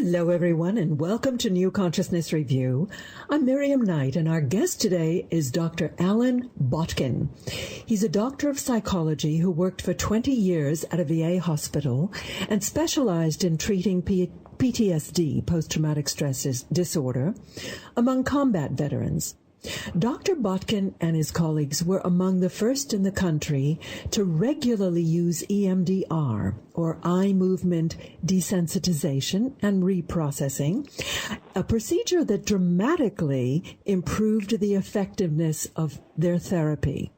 Hello, everyone, and welcome to New Consciousness Review. I'm Miriam Knight, and our guest today is Dr. Allan Botkin. He's a doctor of psychology who worked for 20 years at a VA hospital and specialized in treating PTSD, post-traumatic stress disorder, among combat veterans. Dr. Botkin and his colleagues were among the first in the country to regularly use EMDR, or eye movement desensitization and reprocessing, a procedure that dramatically improved the effectiveness of their therapy.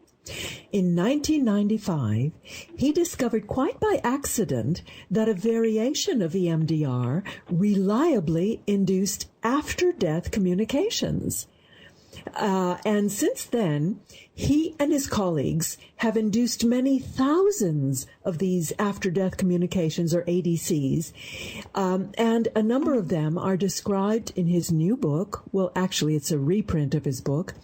In 1995, he discovered quite by accident that a variation of EMDR reliably induced after-death communications. And since then, he and his colleagues have induced many thousands of these after-death communications, or ADCs, and a number of them are described in his new book. Well, actually, it's a reprint of his book,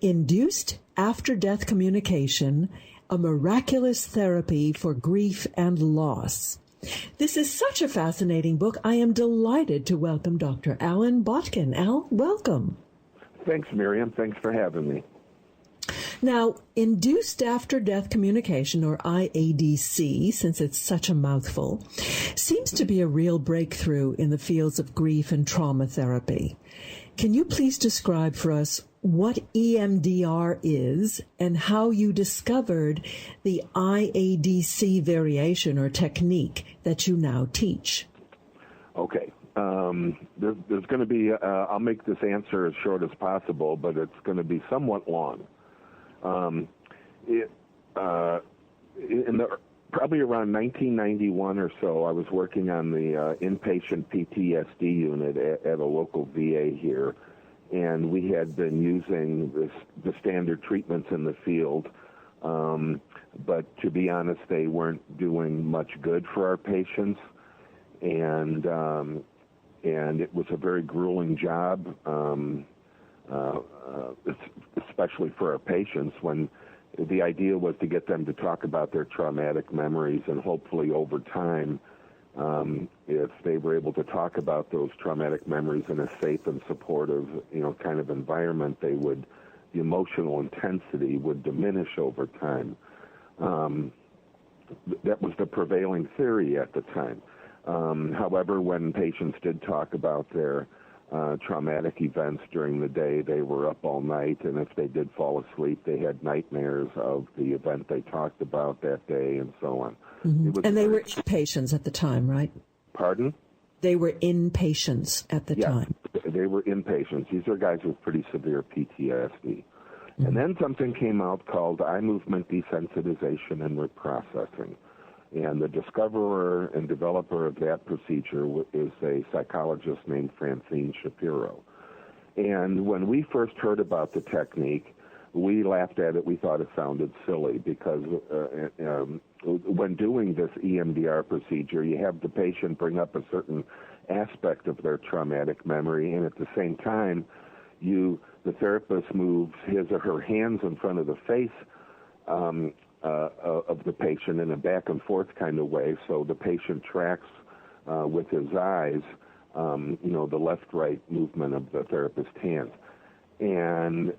Induced After Death Communication, a Miraculous Therapy for Grief and Loss. This is such a fascinating book. I am delighted to welcome Dr. Allan Botkin. Al, welcome. Thanks, Miriam. Thanks for having me. Now, Induced After Death Communication, or IADC, since it's such a mouthful, seems to be a real breakthrough in the fields of grief and trauma therapy. Can you please describe for us what EMDR is and how you discovered the IADC variation or technique that you now teach? Okay. There's going to be, I'll make this answer as short as possible, but it's going to be somewhat long. Probably around 1991 or so, I was working on the inpatient PTSD unit at a local VA here, and we had been using the standard treatments in the field, but to be honest, they weren't doing much good for our patients, and it was a very grueling job, especially for our patients, when the idea was to get them to talk about their traumatic memories, and hopefully over time, if they were able to talk about those traumatic memories in a safe and supportive, kind of environment, the emotional intensity would diminish over time. That was the prevailing theory at the time. However, when patients did talk about their traumatic events during the day, they were up all night, and if they did fall asleep, they had nightmares of the event they talked about that day, and so on. Mm-hmm. And they were inpatients at the time, right? Pardon? They were inpatients at the time. They were inpatients. These are guys with pretty severe PTSD. Mm-hmm. And then something came out called eye movement desensitization and reprocessing. And the discoverer and developer of that procedure is a psychologist named Francine Shapiro. And when we first heard about the technique, we laughed at it. We thought it sounded silly because when doing this EMDR procedure, you have the patient bring up a certain aspect of their traumatic memory, and at the same time, the therapist moves his or her hands in front of the face of the patient in a back and forth kind of way, so the patient tracks with his eyes, the left-right movement of the therapist's hands. And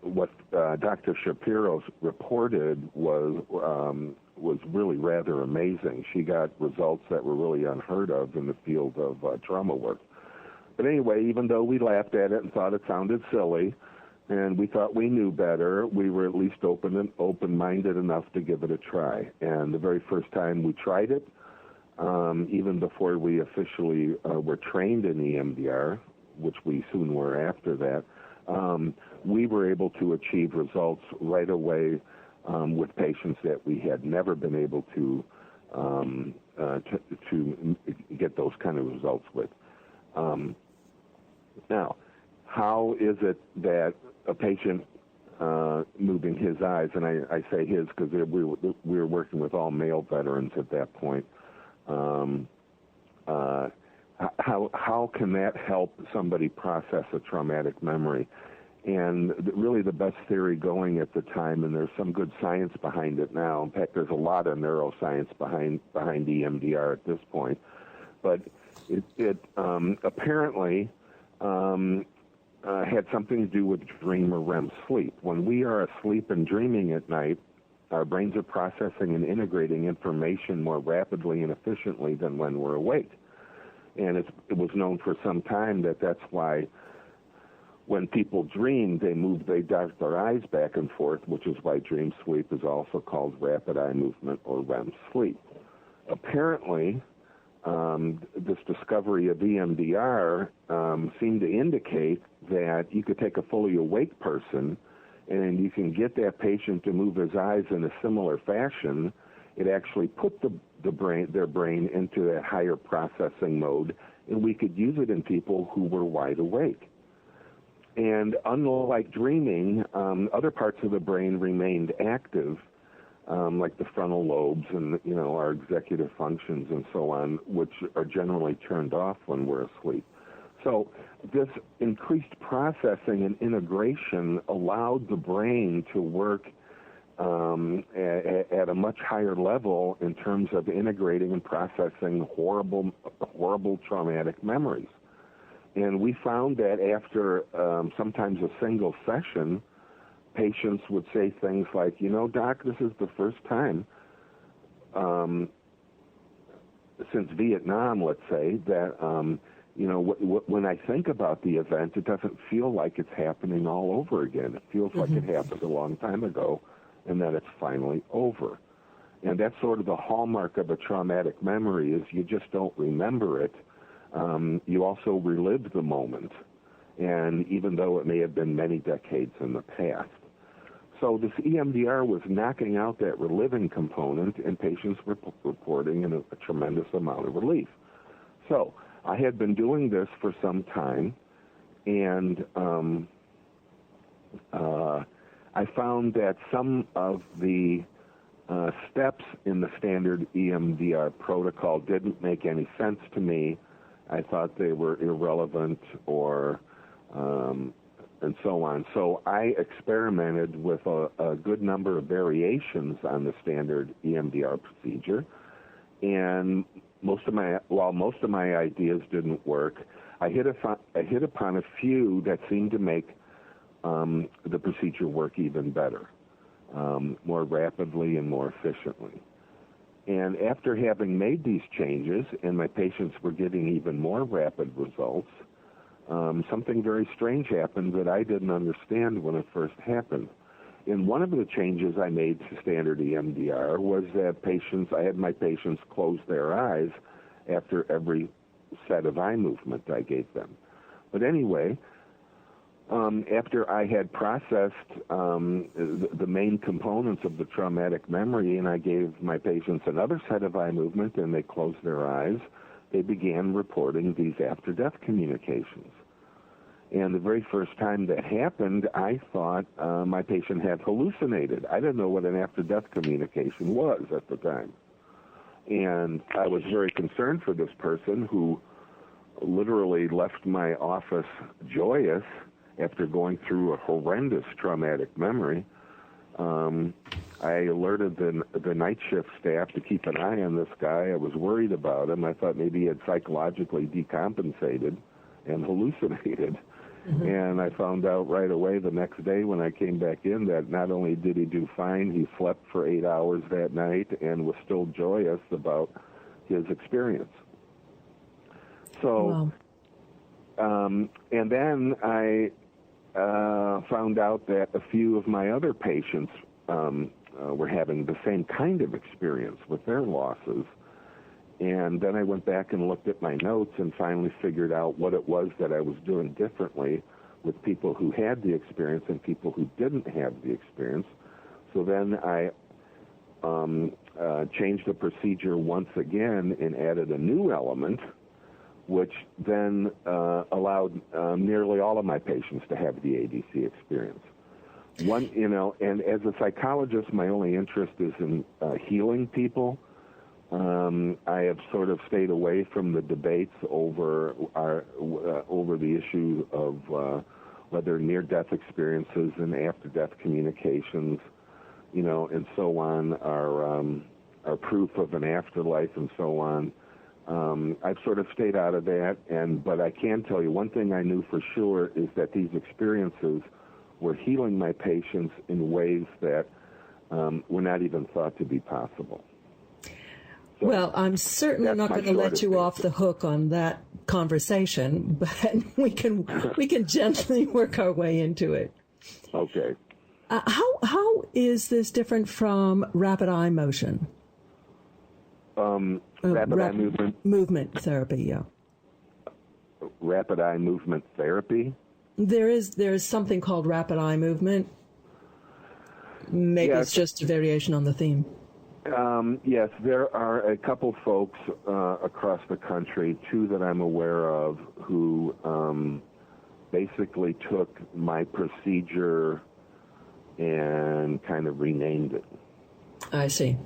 what Dr. Shapiro reported was really rather amazing. She got results that were really unheard of in the field of trauma work. But anyway, even though we laughed at it and thought it sounded silly, and we thought we knew better, we were at least open-minded enough to give it a try. And the very first time we tried it, even before we officially were trained in EMDR, which we soon were after that, we were able to achieve results right away with patients that we had never been able to get those kind of results with. Now, how is it that a patient moving his eyes, and I say his because we were working with all male veterans at that point, how can that help somebody process a traumatic memory? And really the best theory going at the time, and there's some good science behind it now. In fact, there's a lot of neuroscience behind EMDR at this point. But It apparently had something to do with dream or REM sleep. When we are asleep and dreaming at night, our brains are processing and integrating information more rapidly and efficiently than when we're awake. And it was known for some time that that's why when people dream, they dart their eyes back and forth, which is why dream sleep is also called rapid eye movement or REM sleep. Apparently, this discovery of EMDR seemed to indicate that you could take a fully awake person and you can get that patient to move his eyes in a similar fashion. It actually put their brain into that higher processing mode, and we could use it in people who were wide awake. And unlike dreaming, other parts of the brain remained active, like the frontal lobes and our executive functions and so on, which are generally turned off when we're asleep. So this increased processing and integration allowed the brain to work at a much higher level in terms of integrating and processing horrible traumatic memories. And we found that after sometimes a single session, patients would say things like, Doc, this is the first time since Vietnam, let's say, that, when I think about the event, it doesn't feel like it's happening all over again. It feels like it happened a long time ago and that it's finally over. And that's sort of the hallmark of a traumatic memory is you just don't remember it. You also relive the moment, and even though it may have been many decades in the past. So this EMDR was knocking out that reliving component, and patients were reporting a tremendous amount of relief. So I had been doing this for some time, and I found that some of the steps in the standard EMDR protocol didn't make any sense to me. I thought they were irrelevant or and so on. So I experimented with a good number of variations on the standard EMDR procedure, and while most of my ideas didn't work, I hit upon a few that seemed to make the procedure work even better, more rapidly and more efficiently. And after having made these changes, and my patients were getting even more rapid results, something very strange happened that I didn't understand when it first happened. And one of the changes I made to standard EMDR was that I had my patients close their eyes after every set of eye movement I gave them. But anyway, after I had processed the main components of the traumatic memory and I gave my patients another set of eye movement and they closed their eyes, they began reporting these after-death communications. And the very first time that happened, I thought my patient had hallucinated. I didn't know what an after-death communication was at the time. And I was very concerned for this person who literally left my office joyous after going through a horrendous traumatic memory. I alerted the night shift staff to keep an eye on this guy. I was worried about him. I thought maybe he had psychologically decompensated and hallucinated. And I found out right away the next day when I came back in that not only did he do fine, he slept for 8 hours that night and was still joyous about his experience. So, wow. And then I found out that a few of my other patients were having the same kind of experience with their losses. And then I went back and looked at my notes and finally figured out what it was that I was doing differently with people who had the experience and people who didn't have the experience. So then I changed the procedure once again and added a new element, which then allowed nearly all of my patients to have the ADC experience. And as a psychologist, my only interest is in healing people. I have sort of stayed away from the debates over the issue of whether near-death experiences and after-death communications, and so on are proof of an afterlife and so on. I've sort of stayed out of that, but I can tell you one thing I knew for sure is that these experiences were healing my patients in ways that were not even thought to be possible. So well, I'm certainly not going to let you off the hook on that conversation, but we can gently work our way into it. Okay. How is this different from rapid eye motion? Rapid eye movement therapy, yeah. Rapid eye movement therapy? There is something called rapid eye movement. Maybe it's just a variation on the theme. Yes, there are a couple folks across the country, two that I'm aware of, who basically took my procedure and kind of renamed it. I see.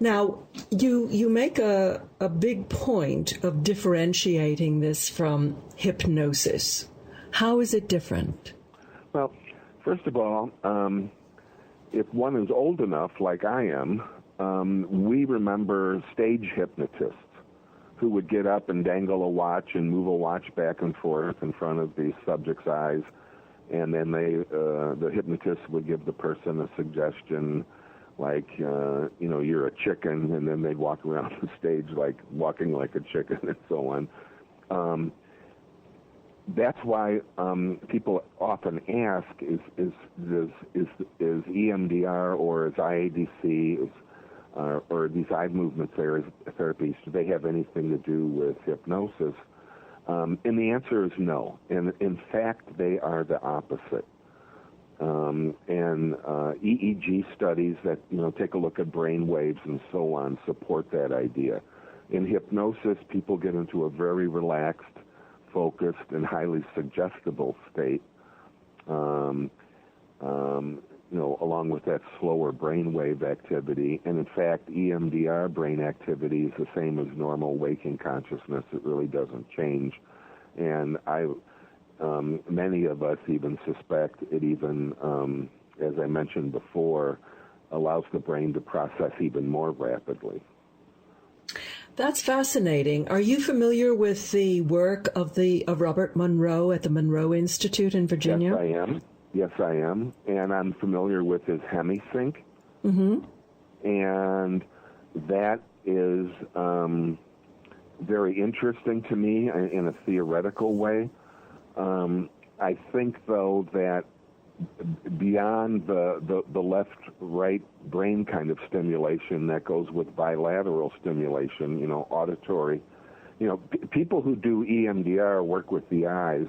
Now, you make a big point of differentiating this from hypnosis. How is it different? Well, first of all, if one is old enough, like I am, we remember stage hypnotists who would get up and dangle a watch and move a watch back and forth in front of the subject's eyes, and then the hypnotist would give the person a suggestion like, you're a chicken, and then they'd walk around the stage like walking like a chicken and so on. That's why people often ask, is EMDR or is IADC or these eye movement therapies, do they have anything to do with hypnosis? And the answer is no. And in fact, they are the opposite. And EEG studies that take a look at brain waves and so on support that idea. In hypnosis, people get into a very relaxed, focused, and highly suggestible state, along with that slower brainwave activity. And in fact, EMDR brain activity is the same as normal waking consciousness. It really doesn't change. And many of us even suspect it even, as I mentioned before, allows the brain to process even more rapidly. That's fascinating. Are you familiar with the work of Robert Monroe at the Monroe Institute in Virginia? Yes, I am. And I'm familiar with his HemiSync. Mm-hmm. And that is very interesting to me in a theoretical way. I think, though, that beyond the left-right brain kind of stimulation that goes with bilateral stimulation, auditory, people who do EMDR work with the eyes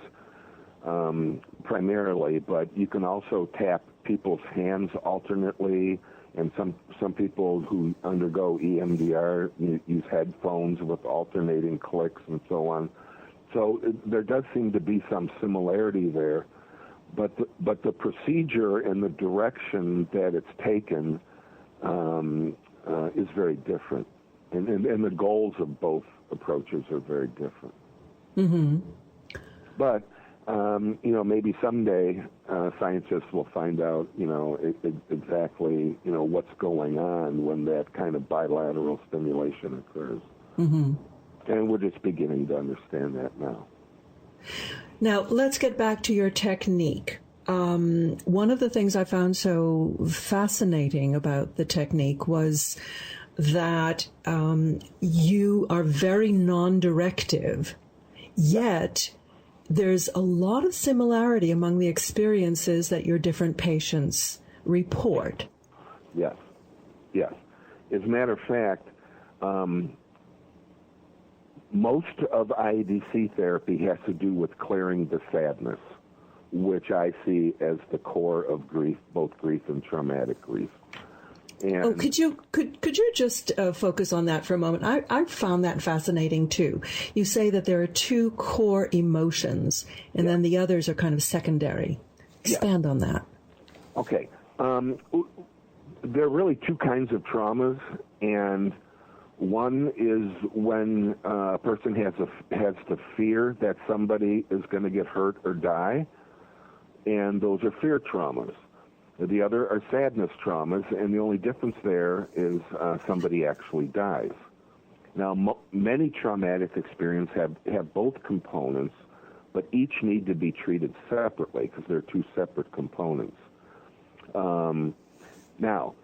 primarily, but you can also tap people's hands alternately, and some people who undergo EMDR use headphones with alternating clicks and so on. So there does seem to be some similarity there. But the procedure and the direction that it's taken is very different, and the goals of both approaches are very different. Mm-hmm. But maybe someday scientists will find out exactly what's going on when that kind of bilateral stimulation occurs. Mm-hmm. And we're just beginning to understand that now. Now, let's get back to your technique. One of the things I found so fascinating about the technique was that you are very non-directive, yet there's a lot of similarity among the experiences that your different patients report. Yes. As a matter of fact, most of IADC therapy has to do with clearing the sadness, which I see as the core of grief, both grief and traumatic grief. And could you just focus on that for a moment? I found that fascinating too. You say that there are two core emotions, and then the others are kind of secondary. Expand on that. Okay. There are really two kinds of traumas, and one is when a person has the fear that somebody is going to get hurt or die, and those are fear traumas. The other are sadness traumas, and the only difference there is somebody actually dies. Now, many traumatic experiences have both components, but each need to be treated separately because they're two separate components. Now,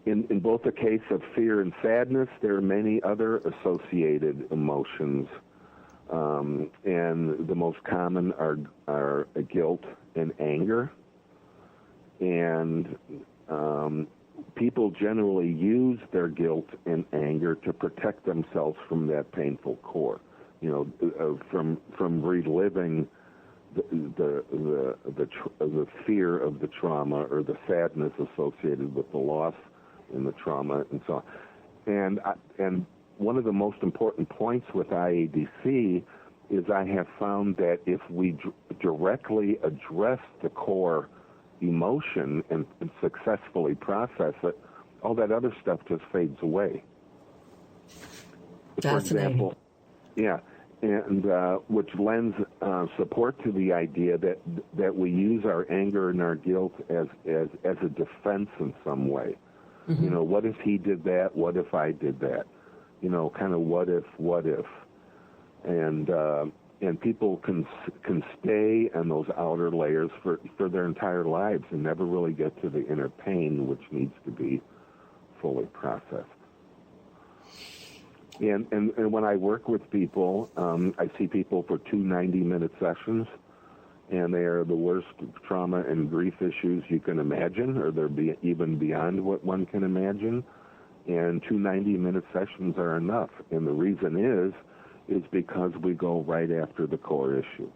in both the case of fear and sadness, there are many other associated emotions, and the most common are guilt and anger. And people generally use their guilt and anger to protect themselves from that painful core, from reliving the fear of the trauma or the sadness associated with the loss and the trauma and so on. And one of the most important points with IADC is I have found that if we directly address the core emotion and successfully process it, all that other stuff just fades away. For example, yeah, and which lends support to the idea that we use our anger and our guilt as a defense in some way. Mm-hmm. What if he did that? What if I did that? Kind of what if, and people can stay in those outer layers for their entire lives and never really get to the inner pain, which needs to be fully processed. And when I work with people, I see people for 2 90-minute sessions, and they are the worst trauma and grief issues you can imagine, or they're even beyond what one can imagine. And 2 90-minute sessions are enough. And the reason is because we go right after the core issue.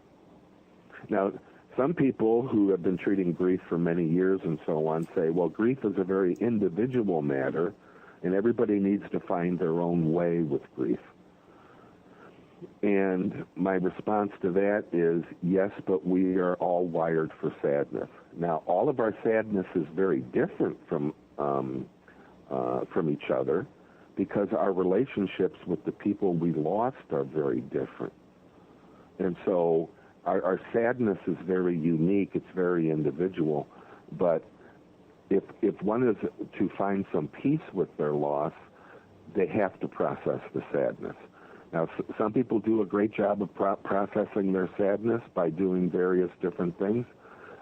Now, some people who have been treating grief for many years and so on say, well, grief is a very individual matter, and everybody needs to find their own way with grief. And my response to that is, yes, but we are all wired for sadness. Now, all of our sadness is very different from each other, because our relationships with the people we lost are very different. And so our sadness is very unique, it's very individual, but if one is to find some peace with their loss, they have to process the sadness. Now, some people do a great job of processing their sadness by doing various different things,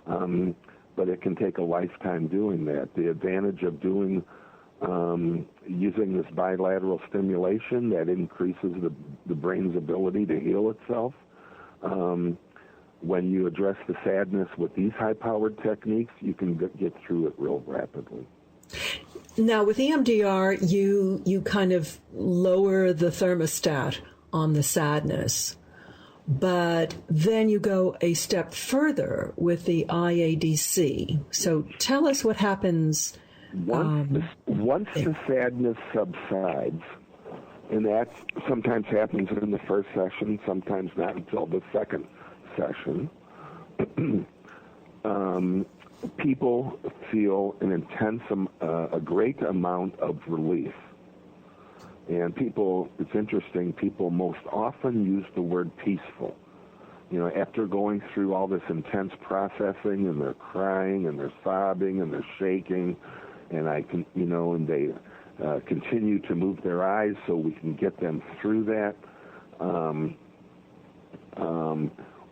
but it can take a lifetime doing that. The advantage of doing using this bilateral stimulation that increases the brain's ability to heal itself. When you address the sadness with these high-powered techniques, you can get through it real rapidly. Now, with EMDR, you kind of lower the thermostat on the sadness, but then you go a step further with the IADC. So tell us what happens. Once the sadness subsides, and that sometimes happens in the first session, sometimes not until the second session, people feel an intense, a great amount of relief. And it's interesting, people most often use the word peaceful. After going through all this intense processing, and they're crying, and they're sobbing, and they're shaking, and and they continue to move their eyes so we can get them through that.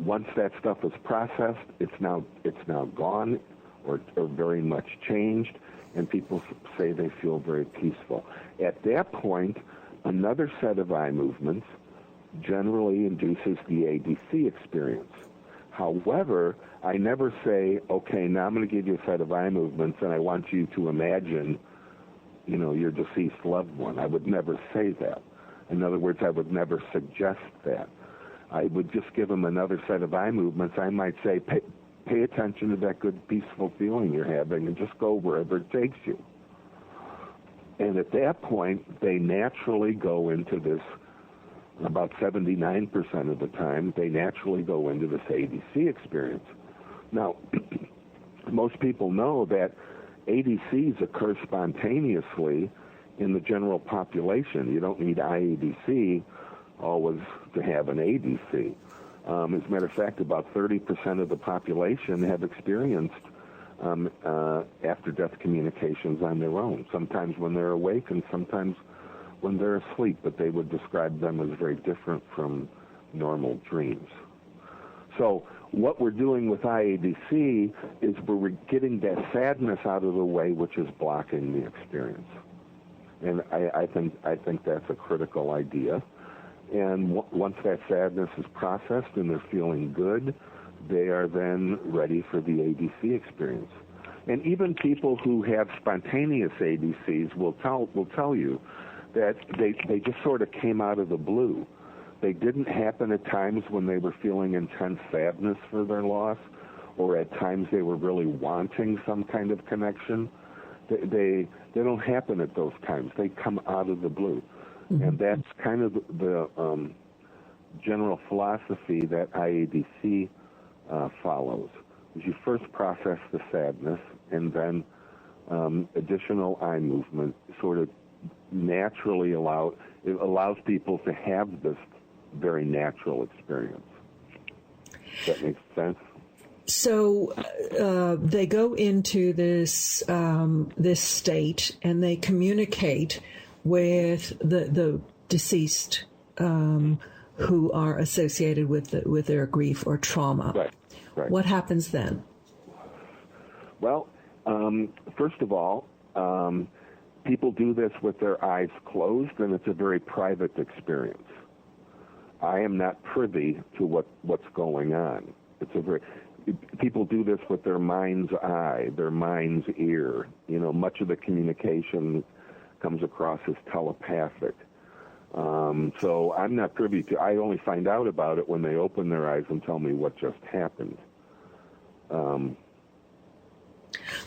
Once that stuff is processed, it's now gone, or very much changed, and people say they feel very peaceful. At that point, another set of eye movements generally induces the ADC experience. However, I never say, okay, now I'm going to give you a set of eye movements, and I want you to imagine, your deceased loved one. I would never say that. In other words, I would never suggest that. I would just give them another set of eye movements. I might say, pay attention to that good, peaceful feeling you're having, and just go wherever it takes you. And at that point, they naturally go into this, about 79% of the time, they naturally go into this ADC experience. Now, most people know that ADCs occur spontaneously in the general population. You don't need IADC always to have an ADC. As a matter of fact, about 30% of the population have experienced after-death communications on their own, sometimes when they're awake and sometimes when they're asleep, but they would describe them as very different from normal dreams. So what we're doing with IADC is we're getting that sadness out of the way, which is blocking the experience. And I think that's a critical idea. And once that sadness is processed and they're feeling good, they are then ready for the ADC experience. And even people who have spontaneous ADCs will tell you that they just sort of came out of the blue. They didn't happen at times when they were feeling intense sadness for their loss, or at times they were really wanting some kind of connection. They don't happen at those times. They come out of the blue. Mm-hmm. And that's kind of the general philosophy that IADC follows. Is you first process the sadness, and then additional eye movement sort of naturally allows people to have this very natural experience. Does that make sense? So they go into this this state, and they communicate with the deceased who are associated with their grief or trauma. Right. Right. What happens then? Well, first of all, people do this with their eyes closed, and it's a very private experience. I am not privy to what's going on. People do this with their mind's eye, their mind's ear. You know, much of the communication comes across as telepathic. So I'm not privy to. I only find out about it when they open their eyes and tell me what just happened.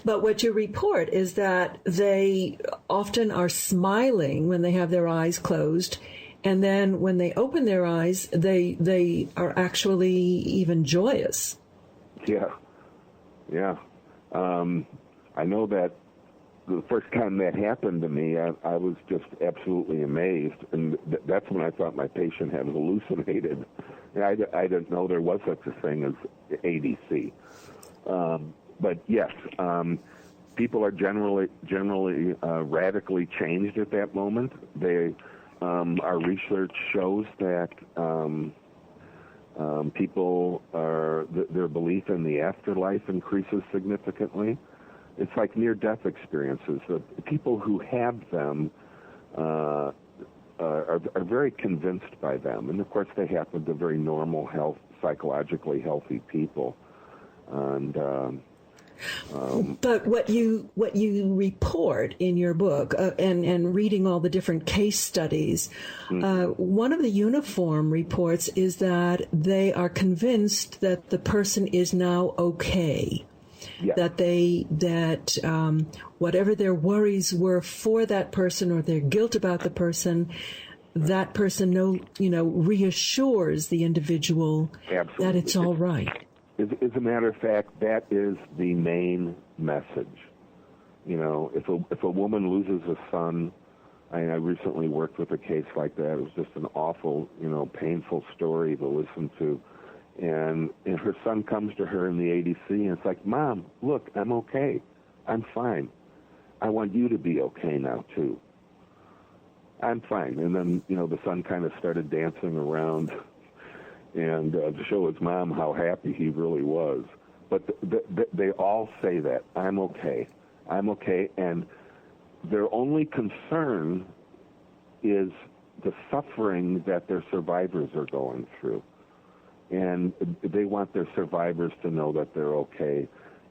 But what you report is that they often are smiling when they have their eyes closed, and then when they open their eyes, they are actually even joyous. Yeah. I know that the first time that happened to me, I was just absolutely amazed, and that's when I thought my patient had hallucinated. I didn't know there was such a thing as ADC. But yes, people are generally radically changed at that moment. Our research shows that people their belief in the afterlife increases significantly. It's like near-death experiences. The people who have them are very convinced by them, and of course they happen to very normal, psychologically healthy people. And but what you report in your book, and reading all the different case studies, one of the uniform reports is that they are convinced that the person is now okay. Yeah. That whatever their worries were for that person or their guilt about the person, that person reassures the individual Absolutely. that it's all right. As a matter of fact, that is the main message. You know, if a woman loses a son, I recently worked with a case like that. It was just an awful, painful story to listen to. And her son comes to her in the ADC, and it's like, Mom, look, I'm okay. I'm fine. I want you to be okay now, too. I'm fine. And then, the son kind of started dancing around and to show his mom how happy he really was. But they all say that, I'm okay. I'm okay. And their only concern is the suffering that their survivors are going through. And they want their survivors to know that they're okay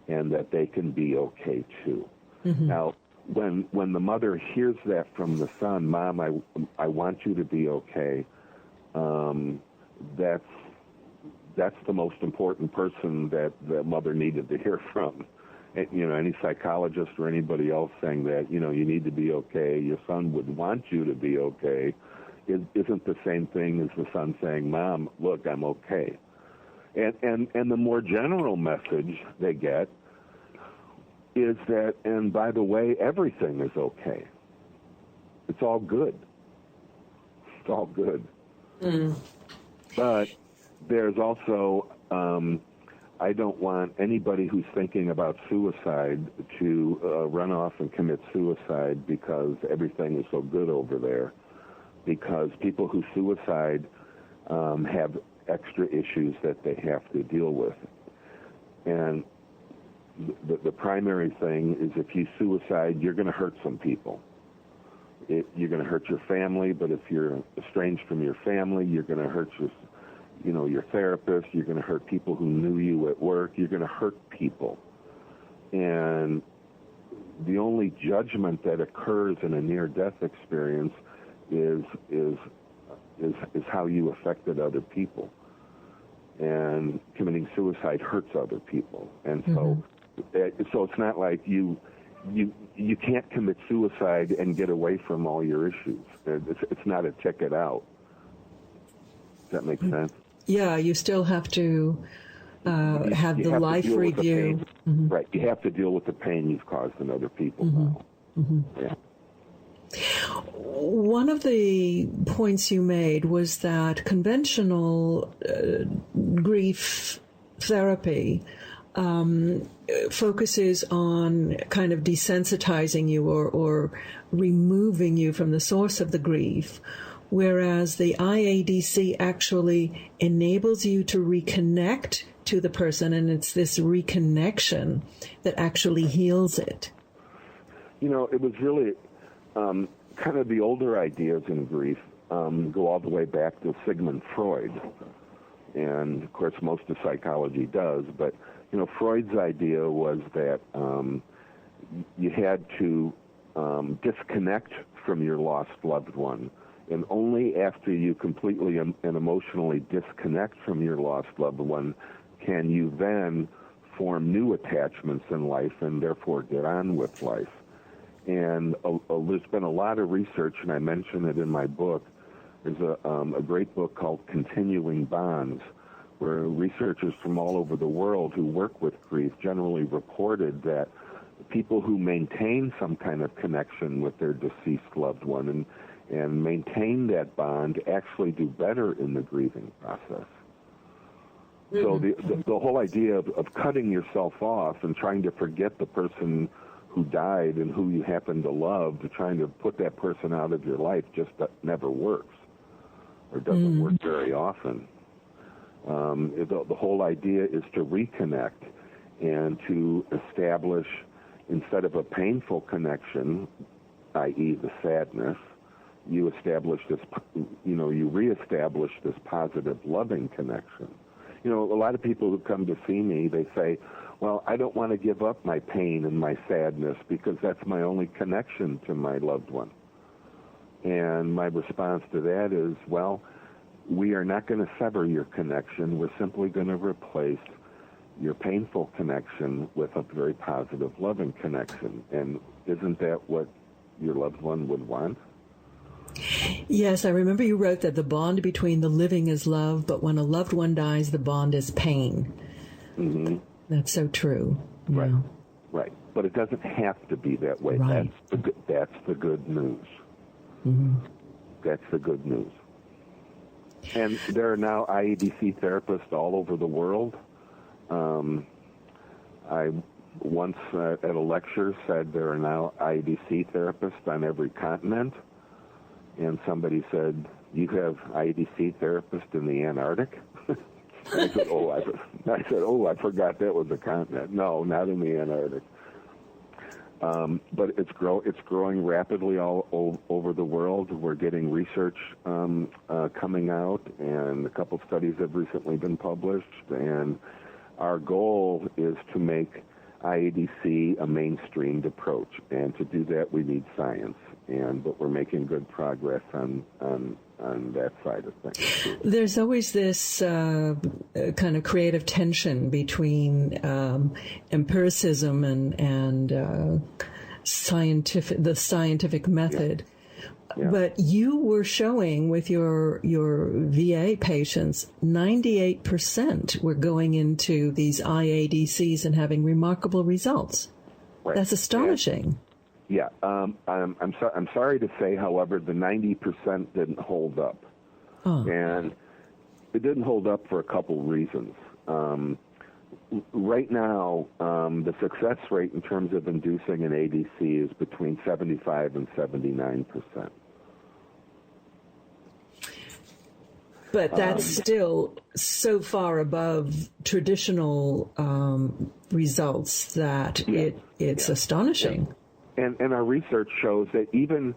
and that they can be okay too. Mm-hmm. Now, when the mother hears that from the son, Mom, I want you to be okay, that's the most important person that the mother needed to hear from. And, any psychologist or anybody else saying that, you need to be okay, your son would want you to be okay, isn't the same thing as the son saying, Mom, look, I'm okay. And the more general message they get is that, and by the way, everything is okay. It's all good. It's all good. Mm. But there's also, I don't want anybody who's thinking about suicide to run off and commit suicide because everything is so good over there. because people who suicide have extra issues that they have to deal with. And the primary thing is if you suicide, you're going to hurt some people. You're going to hurt your family, but if you're estranged from your family, you're going to hurt your therapist. You're going to hurt people who knew you at work. You're going to hurt people. And the only judgment that occurs in a near-death experience is how you affected other people. And committing suicide hurts other people. And so it's not like you can't commit suicide and get away from all your issues. It's not a ticket out. Does that make sense? Yeah, you still have to have the life review. Right, you have to deal with the pain you've caused in other people now. Yeah. One of the points you made was that conventional grief therapy focuses on kind of desensitizing you or removing you from the source of the grief, whereas the IADC actually enables you to reconnect to the person, and it's this reconnection that actually heals it. It was really kind of the older ideas in grief go all the way back to Sigmund Freud. And, of course, most of psychology does. But, Freud's idea was that you had to disconnect from your lost loved one. And only after you completely and emotionally disconnect from your lost loved one can you then form new attachments in life and therefore get on with life. And there's been a lot of research, and I mention it in my book. There's a great book called Continuing Bonds, where researchers from all over the world who work with grief generally reported that people who maintain some kind of connection with their deceased loved one and maintain that bond actually do better in the grieving process. So the whole idea of cutting yourself off and trying to forget the person who died and who you happen to love, to trying to put that person out of your life just never works or doesn't work very often. The whole idea is to reconnect and to establish, instead of a painful connection, i.e. the sadness, you establish this, you reestablish this positive, loving connection. A lot of people who come to see me, they say, well, I don't want to give up my pain and my sadness because that's my only connection to my loved one. And my response to that is, well, we are not going to sever your connection. We're simply going to replace your painful connection with a very positive, loving connection. And isn't that what your loved one would want? Yes, I remember you wrote that the bond between the living is love, but when a loved one dies, the bond is pain. That's so true. Right, right. But it doesn't have to be that way. Right. That's the good news. That's the good news. And there are now IADC therapists all over the world. I once at a lecture said there are now IADC therapists on every continent. And somebody said, you have IADC therapists in the Antarctic? I said, I forgot that was a continent. No, not in the Antarctic. But it's growing rapidly all over the world. We're getting research coming out, and a couple studies have recently been published. And our goal is to make IADC a mainstreamed approach. And to do that, we need science. But we're making good progress on that side of things. There's always this kind of creative tension between empiricism and the scientific method. Yeah. But you were showing with your VA patients, 98% were going into these IADCs and having remarkable results. Right. That's astonishing. Yeah, I'm sorry to say, however, the 90% didn't hold up. And it didn't hold up for a couple reasons. Right now, the success rate in terms of inducing an ADC is between 75 and 79%. But that's still so far above traditional results that it's astonishing. And our research shows that even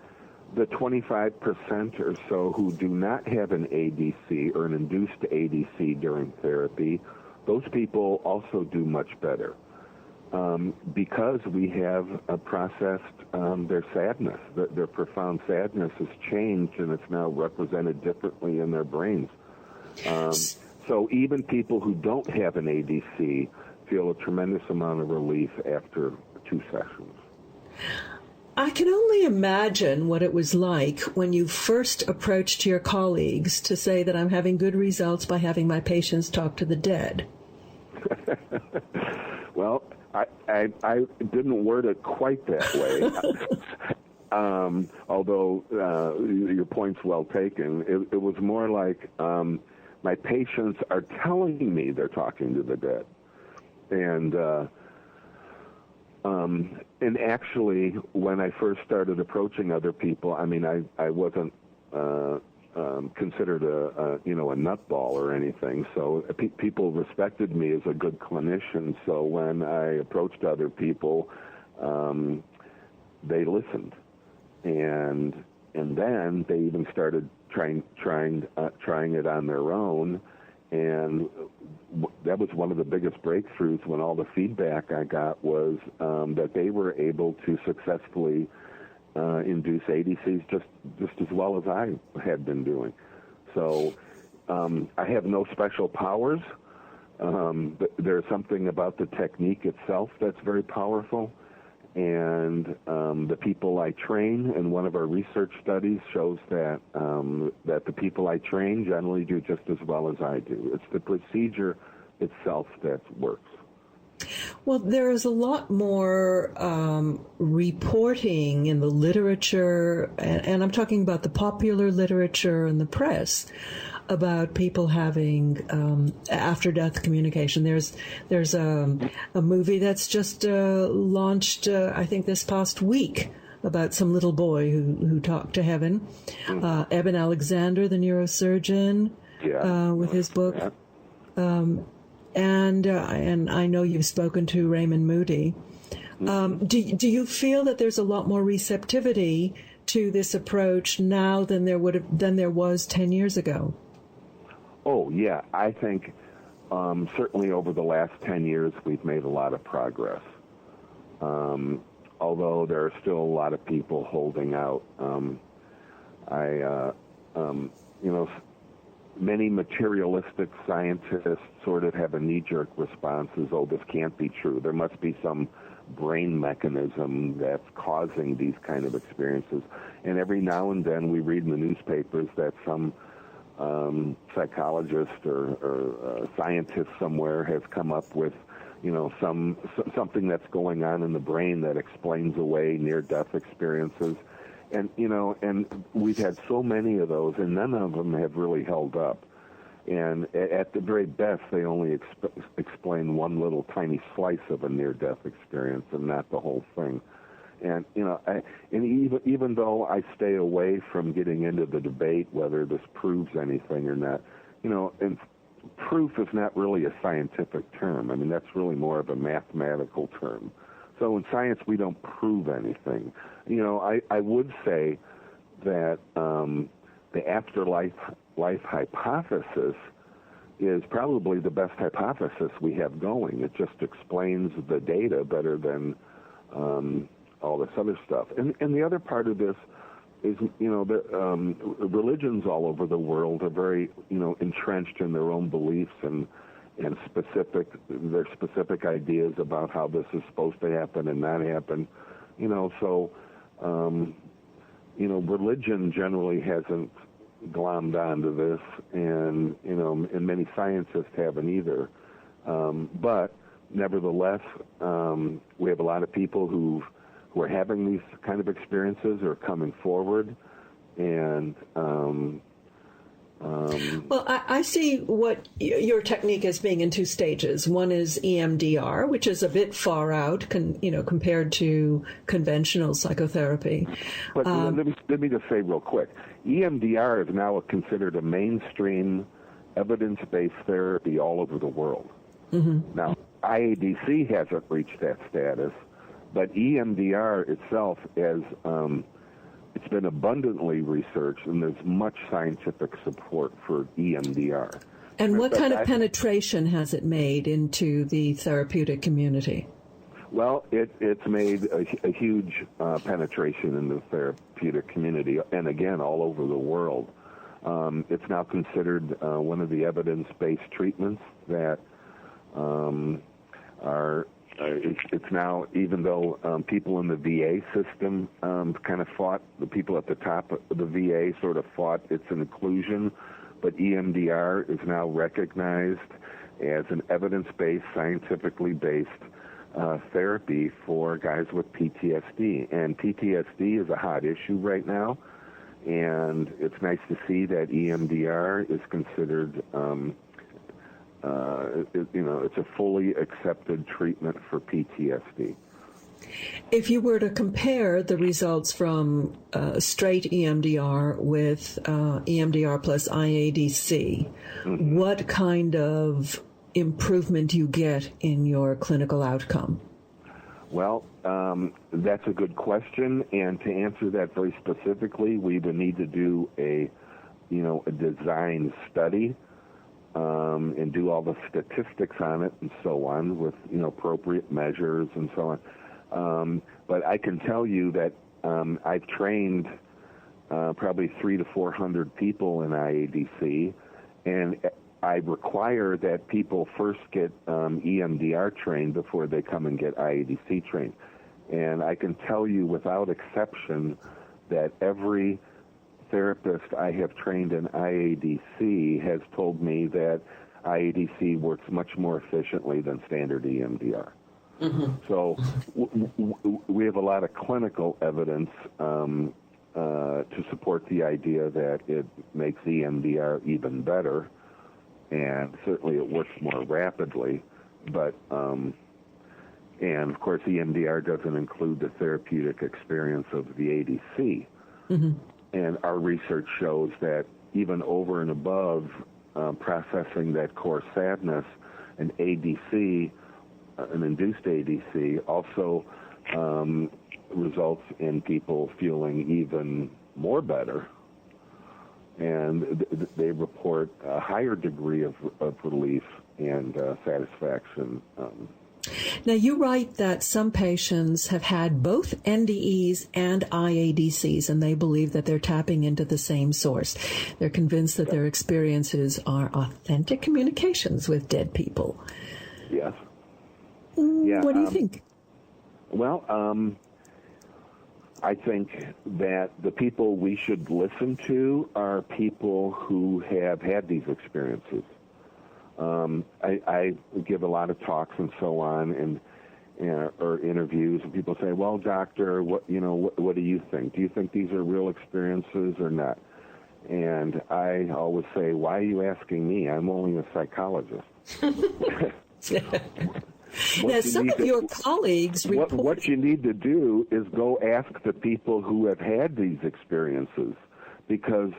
the 25% or so who do not have an ADC or an induced ADC during therapy, those people also do much better because we have processed their sadness. Their profound sadness has changed, and it's now represented differently in their brains. So even people who don't have an ADC feel a tremendous amount of relief after 2 sessions. I can only imagine what it was like when you first approached your colleagues to say that I'm having good results by having my patients talk to the dead. Well, I didn't word it quite that way, although your point's well taken. It was more like my patients are telling me they're talking to the dead. And actually, when I first started approaching other people, I mean, I wasn't considered a nutball or anything. So people respected me as a good clinician. So when I approached other people, they listened, and then they even started trying it on their own. And that was one of the biggest breakthroughs when all the feedback I got was that they were able to successfully induce ADCs just as well as I had been doing. So I have no special powers. There's something about the technique itself that's very powerful. And the people I train, and one of our research studies shows that that the people I train generally do just as well as I do. It's the procedure itself that works. Well, there is a lot more reporting in the literature, and I'm talking about the popular literature and the press, about people having after-death communication. There's a movie that's just launched, I think, this past week, about some little boy who talked to heaven. Eben Alexander, the neurosurgeon, with his book. And I know you've spoken to Raymond Moody. Do you feel that there's a lot more receptivity to this approach now than there was 10 years ago? Oh, yeah. I think certainly over the last 10 years we've made a lot of progress. Although there are still a lot of people holding out. Many materialistic scientists sort of have a knee-jerk response as, oh, this can't be true. There must be some brain mechanism that's causing these kind of experiences. And every now and then we read in the newspapers that some psychologist or scientist somewhere has come up with, something that's going on in the brain that explains away near-death experiences. And, and we've had so many of those, and none of them have really held up. And at the very best, they only explain one little tiny slice of a near-death experience and not the whole thing. And, even though I stay away from getting into the debate whether this proves anything or not, and proof is not really a scientific term. I mean, that's really more of a mathematical term. So in science, we don't prove anything. I would say that the afterlife hypothesis is probably the best hypothesis we have going. It just explains the data better than all this other stuff. And the other part of this is, religions all over the world are very, entrenched in their own beliefs and their specific ideas about how this is supposed to happen and not happen. Religion generally hasn't glommed onto this, and many scientists haven't either. But nevertheless, we have a lot of people who are having these kind of experiences or coming forward, and Well, I see what your technique as being in two stages. One is EMDR, which is a bit far out, compared to conventional psychotherapy. But let me just say real quick, EMDR is now considered a mainstream evidence-based therapy all over the world. Mm-hmm. Now, IADC hasn't reached that status, but EMDR itself it's been abundantly researched, and there's much scientific support for EMDR. And what kind of penetration has it made into the therapeutic community? Well, it's made a huge penetration in the therapeutic community, and again, all over the world. It's now considered one of the evidence-based treatments that are. It's now, even though people in the VA system kind of fought, the people at the top of the VA sort of fought its inclusion, but EMDR is now recognized as an evidence-based, scientifically based therapy for guys with PTSD. And PTSD is a hot issue right now, and it's nice to see that EMDR is considered it's a fully accepted treatment for PTSD. If you were to compare the results from straight EMDR with EMDR plus IADC, mm-hmm. what kind of improvement do you get in your clinical outcome? Well, that's a good question, and to answer that very specifically, we would need to do a design study. And do all the statistics on it and so on with, appropriate measures and so on. But I can tell you that I've trained probably 300 to 400 people in IADC, and I require that people first get EMDR trained before they come and get IADC trained. And I can tell you without exception that every therapist I have trained in IADC has told me that IADC works much more efficiently than standard EMDR. Mm-hmm. So we have a lot of clinical evidence to support the idea that it makes EMDR even better, and certainly it works more rapidly. But and of course EMDR doesn't include the therapeutic experience of the ADC. Mm-hmm. And our research shows that even over and above processing that core sadness, an ADC, an induced ADC, also results in people feeling even more better. And they report a higher degree of relief and satisfaction. Now, you write that some patients have had both NDEs and IADCs, and they believe that they're tapping into the same source. They're convinced that their experiences are authentic communications with dead people. Yes. What do you think? Well, I think that the people we should listen to are people who have had these experiences. I give a lot of talks and so on, or interviews, and people say, "Well, doctor, what do you think? Do you think these are real experiences or not?" And I always say, "Why are you asking me? I'm only a psychologist." Now, some of your colleagues report... What you need to do is go ask the people who have had these experiences, because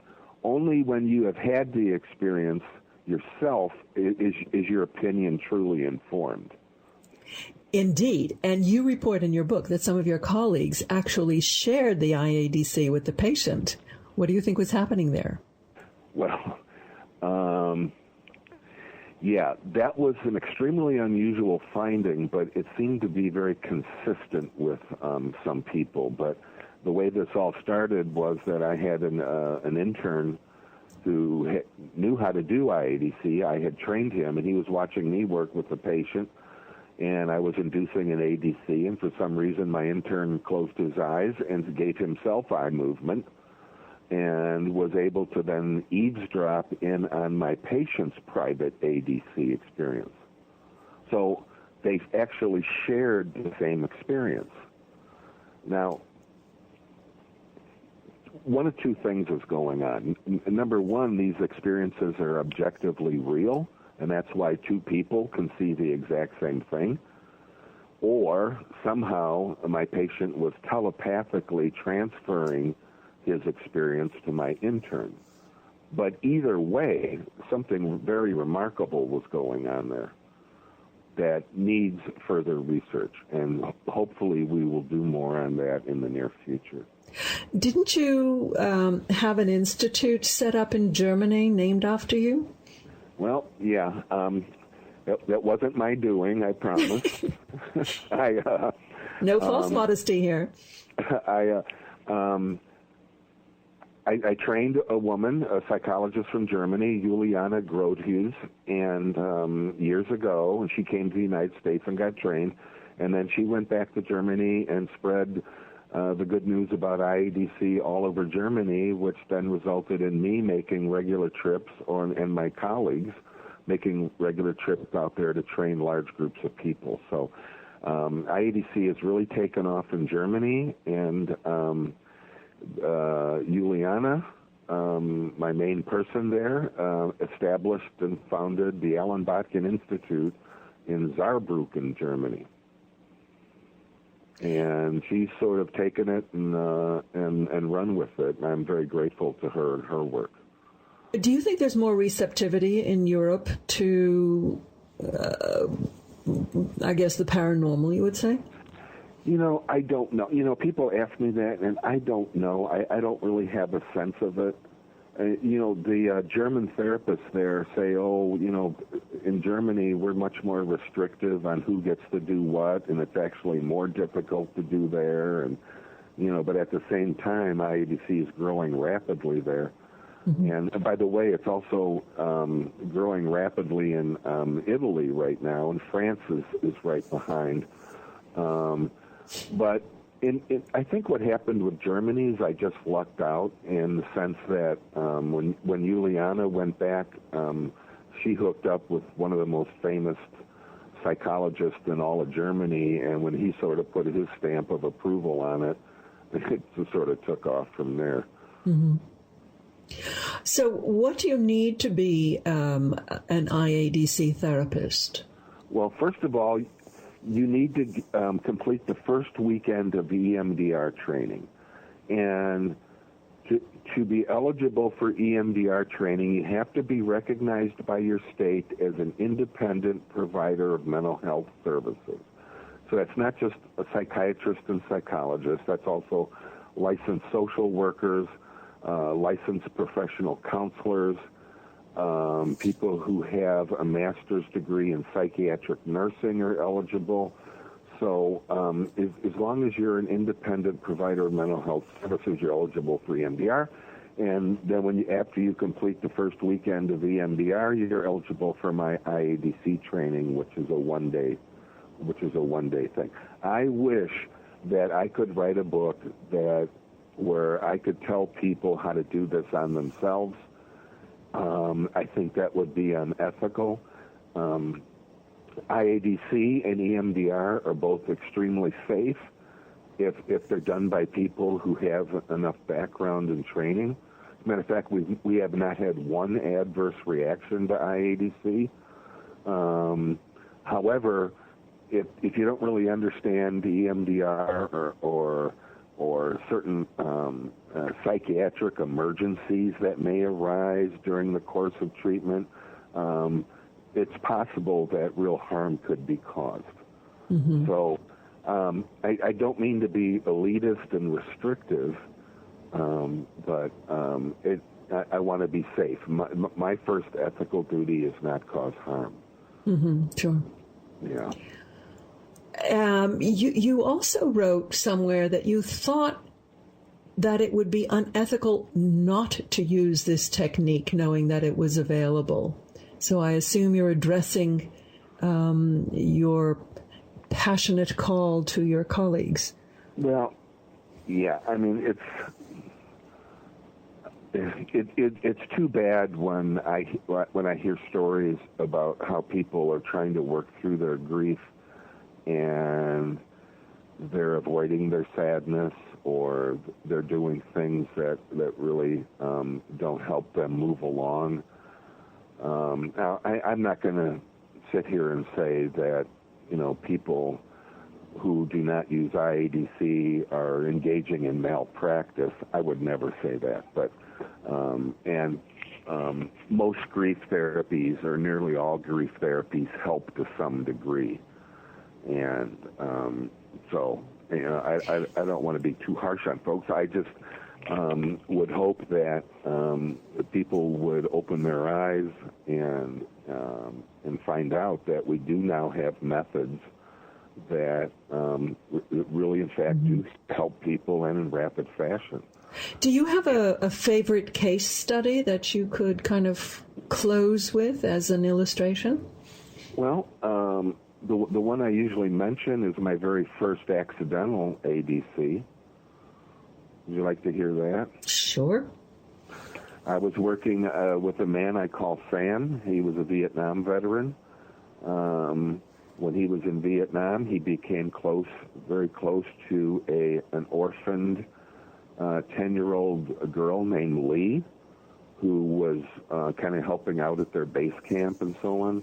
only when you have had the experience yourself is your opinion truly informed. Indeed. And you report in your book that some of your colleagues actually shared the IADC with the patient. What do you think was happening there? Well, yeah, that was an extremely unusual finding, but it seemed to be very consistent with some people. But the way this all started was that I had an intern who knew how to do IADC. I had trained him, and he was watching me work with the patient, and I was inducing an ADC, and for some reason my intern closed his eyes and gave himself eye movement and was able to then eavesdrop in on my patient's private ADC experience. So they actually shared the same experience. Now, one of two things is going on. Number one, these experiences are objectively real, and that's why two people can see the exact same thing. Or somehow my patient was telepathically transferring his experience to my intern. But either way, something very remarkable was going on there that needs further research, and hopefully we will do more on that in the near future. Didn't you have an institute set up in Germany named after you? Well, yeah. That wasn't my doing, I promise. No false modesty here. I trained a woman, a psychologist from Germany, Juliana Grodhues, and years ago, and she came to the United States and got trained, and then she went back to Germany and spread the good news about IADC all over Germany, which then resulted in me making regular trips, and my colleagues making regular trips out there to train large groups of people. So IADC has really taken off in Germany, and Juliana, my main person there, established and founded the Allan Botkin Institute in Saarbrücken, Germany. And she's sort of taken it and run with it. And I'm very grateful to her and her work. Do you think there's more receptivity in Europe to, I guess, the paranormal, you would say? I don't know. People ask me that, and I don't know. I don't really have a sense of it. The German therapists there say, in Germany we're much more restrictive on who gets to do what, and it's actually more difficult to do there. And, but at the same time, IADC is growing rapidly there. Mm-hmm. And by the way, it's also growing rapidly in Italy right now, and France is right behind. But I think what happened with Germany is I just lucked out in the sense that when Juliana went back, she hooked up with one of the most famous psychologists in all of Germany, and when he sort of put his stamp of approval on it, it just sort of took off from there. Mm-hmm. So what do you need to be an IADC therapist? Well, first of all, you need to complete the first weekend of EMDR training. And to be eligible for EMDR training, you have to be recognized by your state as an independent provider of mental health services. So that's not just a psychiatrist and psychologist. That's also licensed social workers, licensed professional counselors, people who have a master's degree in psychiatric nursing are eligible. So as long as you're an independent provider of mental health services, you're eligible for EMDR. And then after you complete the first weekend of EMDR, you're eligible for my IADC training, which is a one-day thing. I wish that I could write a book where I could tell people how to do this on themselves. I think that would be unethical. IADC and EMDR are both extremely safe if they're done by people who have enough background and training. As a matter of fact, we have not had one adverse reaction to IADC. However, if you don't really understand the EMDR or certain psychiatric emergencies that may arise during the course of treatment, it's possible that real harm could be caused. Mm-hmm. So I don't mean to be elitist and restrictive, but I want to be safe. My first ethical duty is not cause harm. Mm-hmm. Sure. Yeah. You also wrote somewhere that you thought that it would be unethical not to use this technique, knowing that it was available. So I assume you're addressing your passionate call to your colleagues. Well, yeah. I mean, it's too bad when I hear stories about how people are trying to work through their grief and they're avoiding their sadness, or they're doing things that really don't help them move along. Now, I'm not going to sit here and say that, people who do not use IADC are engaging in malpractice. I would never say that. But most grief therapies, or nearly all grief therapies, help to some degree. And so, I don't want to be too harsh on folks. I just would hope that people would open their eyes and find out that we do now have methods that really, in fact, do help people, and in rapid fashion. Do you have a favorite case study that you could kind of close with as an illustration? Well, the one I usually mention is my very first accidental ADC. Would you like to hear that? Sure. I was working with a man I call Sam. He was a Vietnam veteran. When he was in Vietnam, he became very close to an orphaned 10-year-old girl named Lee, who was kind of helping out at their base camp and so on.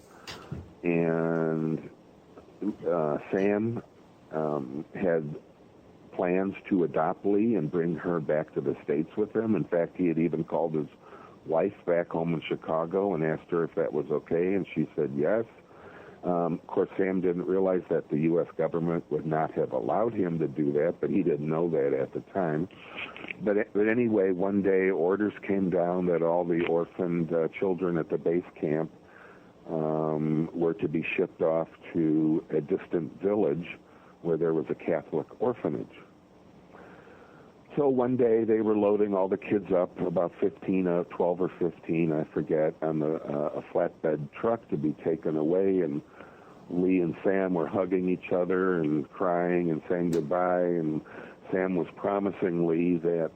And Sam had plans to adopt Lee and bring her back to the States with him. In fact, he had even called his wife back home in Chicago and asked her if that was okay, and she said yes. Of course, Sam didn't realize that the U.S. government would not have allowed him to do that, but he didn't know that at the time. But anyway, one day orders came down that all the orphaned children at the base camp were to be shipped off to a distant village where there was a Catholic orphanage. So one day they were loading all the kids up, about 12 or 15, I forget, on a flatbed truck to be taken away, and Lee and Sam were hugging each other and crying and saying goodbye, and Sam was promising Lee that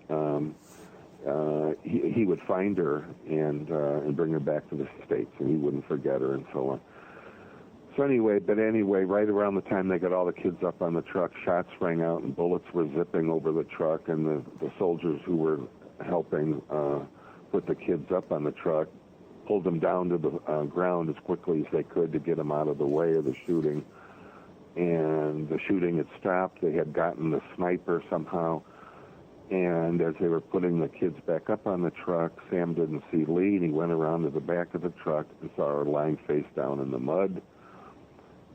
he would find her and bring her back to the States, and he wouldn't forget her and so on. So anyway, right around the time they got all the kids up on the truck, shots rang out and bullets were zipping over the truck, and the soldiers who were helping put the kids up on the truck pulled them down to the ground as quickly as they could to get them out of the way of the shooting. And the shooting had stopped. They had gotten the sniper somehow. And as they were putting the kids back up on the truck, Sam didn't see Lee, and he went around to the back of the truck and saw her lying face down in the mud.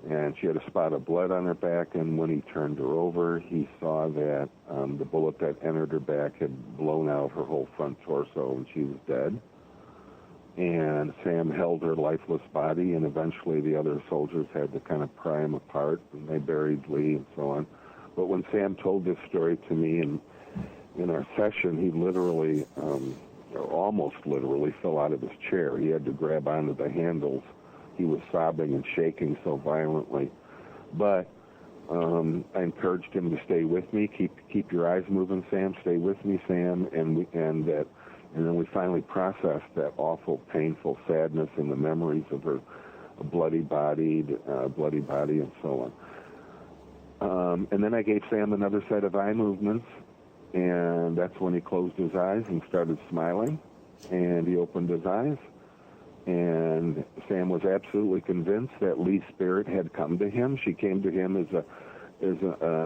And she had a spot of blood on her back, and when he turned her over, he saw that the bullet that entered her back had blown out her whole front torso, and she was dead. And Sam held her lifeless body, and eventually the other soldiers had to kind of pry him apart, and they buried Lee and so on. But when Sam told this story to me in our session, he literally, or almost literally, fell out of his chair. He had to grab onto the handles. He was sobbing and shaking so violently. But I encouraged him to stay with me. Keep your eyes moving, Sam. Stay with me, Sam. And then we finally processed that awful, painful sadness and the memories of her bloody body and so on. And then I gave Sam another set of eye movements, and that's when he closed his eyes and started smiling, and he opened his eyes. And Sam was absolutely convinced that Lee's spirit had come to him. She came to him as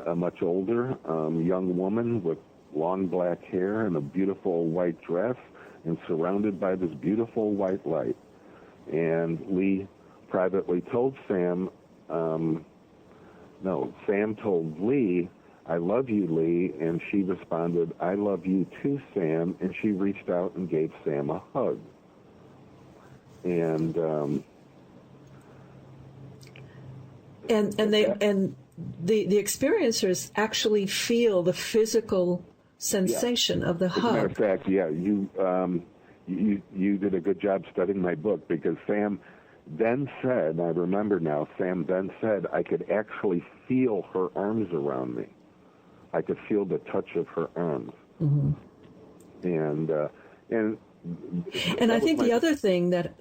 a much older young woman with long black hair and a beautiful white dress and surrounded by this beautiful white light. And Lee privately told Sam, Sam told Lee, "I love you, Lee," and she responded, "I love you too, Sam," and she reached out and gave Sam a hug. And the experiencers actually feel the physical sensation of the hug. As a matter of fact, you did a good job studying my book, because Sam then said, I remember now, Sam then said, I could actually feel her arms around me. I could feel the touch of her arms. Mm-hmm. And I think the other thing that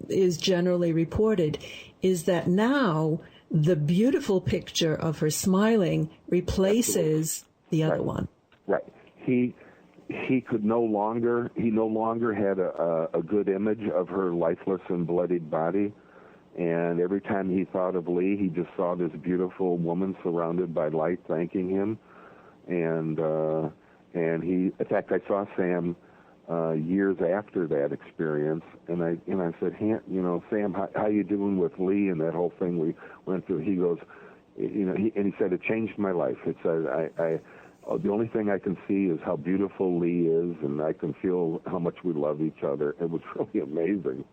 is generally reported is that now the beautiful picture of her smiling replaces the other one. Right. He no longer had a good image of her lifeless and bloodied body. And every time he thought of Lee, he just saw this beautiful woman surrounded by light thanking him. And in fact, I saw Sam years after that experience, and I said, Sam, how you doing with Lee and that whole thing we went through? He goes, he said, it changed my life. It said, the only thing I can see is how beautiful Lee is, and I can feel how much we love each other. It was really amazing.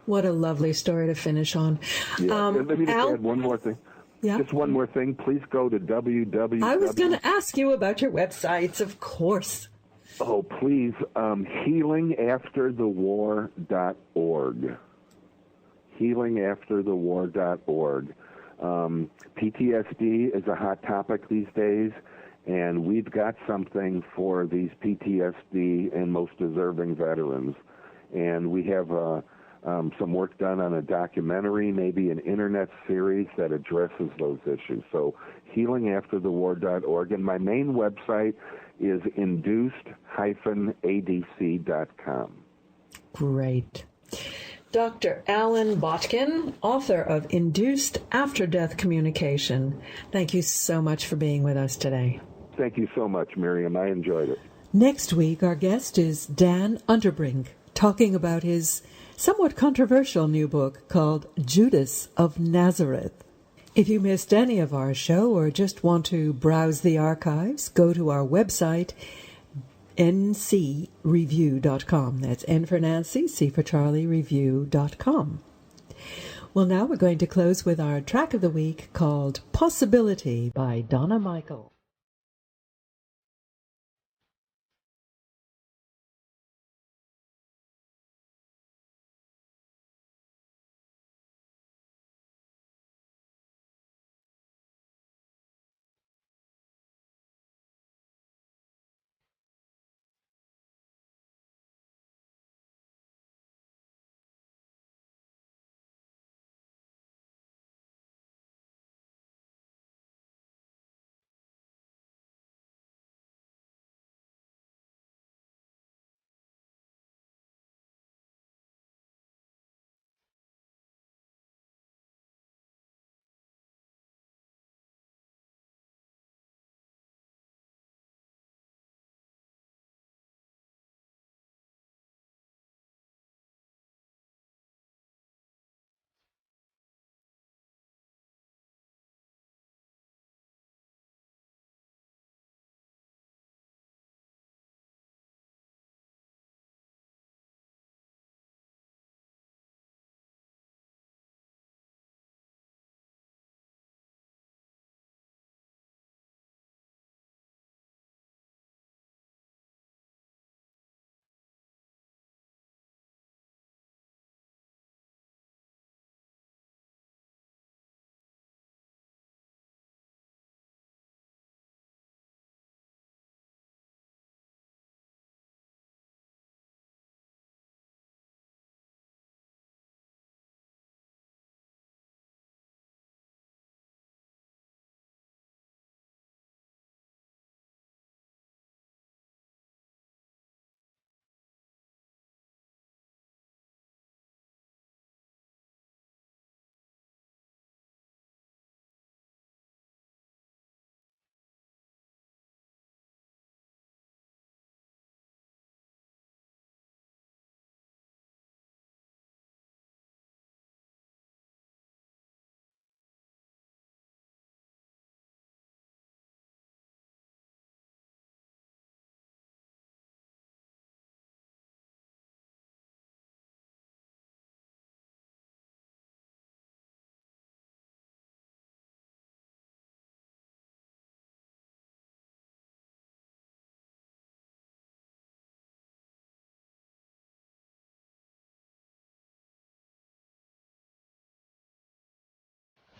What a lovely story to finish on. Yeah. Let me just add one more thing. Yeah. Just one more thing. Please go to www. I was going to ask you about your websites, of course. Oh, please. Healingafterthewar.org. Healingafterthewar.org. PTSD is a hot topic these days, and we've got something for these PTSD and most deserving veterans. And we have some work done on a documentary, maybe an internet series that addresses those issues. So healingafterthewar.org. And my main website is induced-adc.com. Great. Dr. Allan Botkin, author of Induced After Death Communication. Thank you so much for being with us today. Thank you so much, Miriam. I enjoyed it. Next week, our guest is Dan Unterbrink, talking about his somewhat controversial new book called Judas of Nazareth. If you missed any of our show or just want to browse the archives, go to our website, ncreview.com. That's N for Nancy, C for Charlie, review.com. Well, now we're going to close with our track of the week called Possibility by Donna Michael.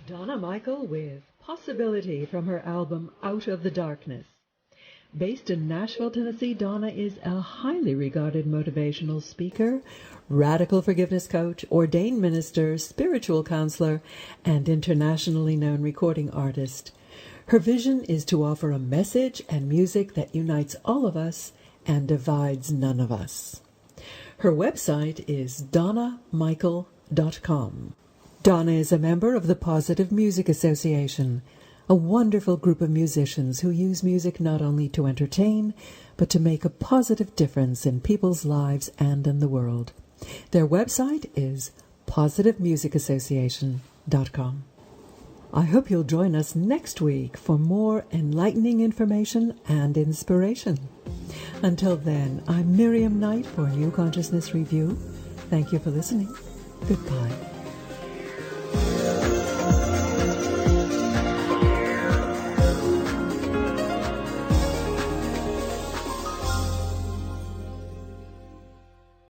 Donna Michael with Possibility from her album Out of the Darkness. Based in Nashville, Tennessee, Donna is a highly regarded motivational speaker, radical forgiveness coach, ordained minister, spiritual counselor, and internationally known recording artist. Her vision is to offer a message and music that unites all of us and divides none of us. Her website is donnamichael.com. Donna is a member of the Positive Music Association, a wonderful group of musicians who use music not only to entertain, but to make a positive difference in people's lives and in the world. Their website is positivemusicassociation.com. I hope you'll join us next week for more enlightening information and inspiration. Until then, I'm Miriam Knight for New Consciousness Review. Thank you for listening. Goodbye.